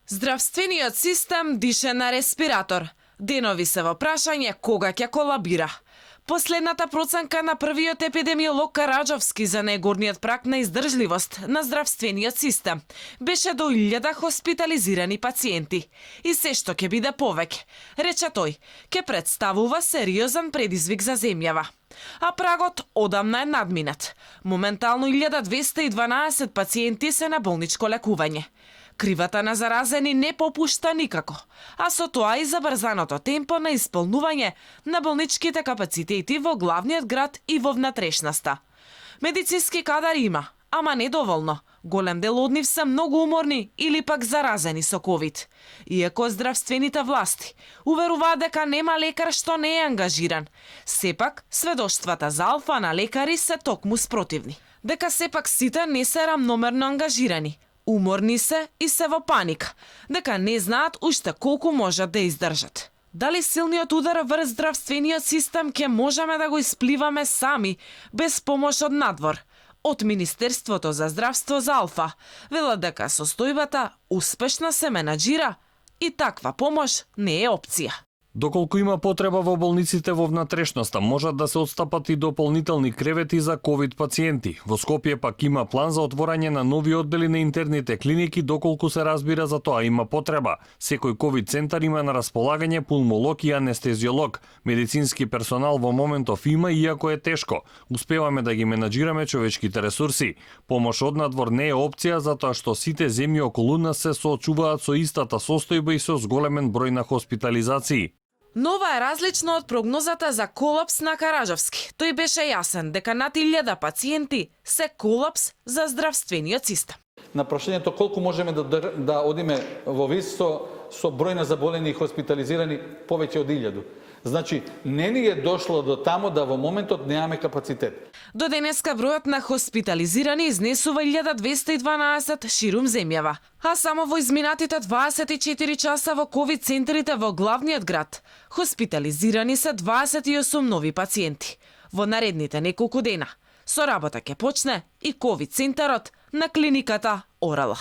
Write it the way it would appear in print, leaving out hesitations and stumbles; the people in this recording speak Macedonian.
Здравствениот систем дише на респиратор. Денови се во прашање кога ќе колабира. Последната проценка на првиот епидемиолог Караджовски за најгорниот праг на издржливост на здравствениот систем беше до 1000 хоспитализирани пациенти. И се што ќе биде повеќе, рече тој, ќе представува сериозен предизвик за земјава. А прагот одамна е надминат. Моментално 1212 пациенти се на болничко лекување. Кривата на заразени не попушта никако, а со тоа и забрзаното темпо на исполнување на болничките капацитети во главниот град и во внатрешноста. Медицински кадар има, ама недоволно. Голем дел од нив се многу уморни или пак заразени со ковид. Иако здравствените власти уверуваат дека нема лекар што не е ангажиран, сепак сведоштвата за алфа на лекари се токму спротивни. Дека сепак сите не се рамномерно ангажирани, уморни се и се во паника, дека не знаат уште колку можат да издржат. Дали силниот удар врз здравствениот систем ќе можеме да го испливаме сами, без помош од надвор? Од Министерството за здравство за Алфа велат дека состојбата успешно се менаџира и таква помош не е опција. Доколку има потреба во болниците во внатрешноста, можат да се отстапат и дополнителни кревети за ковид пациенти. Во Скопје пак има план за отворање на нови оддели на интерните клиники, доколку се разбира за тоа има потреба. Секој ковид центар има на располагање пулмолог и анестезиолог. Медицински персонал во моментов има, иако е тешко. Успеваме да ги менаџираме човечките ресурси. Помош од надвор не е опција, затоа што сите земји околу нас се соочуваат со истата состојба и со зголемен број на хоспитализации. Но ова е различно од прогнозата за колапс на Караджовски. Тој беше јасен дека над 1000 пациенти се колапс за здравствениот систем. На прашањето колку можеме да одиме во виз со број на заболени и хоспитализирани повеќе од 1000. Значи, не ни е дошло до тамо да во моментот немаме капацитет. До денеска бројот на хоспитализирани изнесува 1212 ширум земјава, а само во изминатите 24 часа во ковид центрите во главниот град хоспитализирани се 28 нови пациенти. Во наредните неколку дена со работа ќе почне и ковид центарот на клиниката Орала.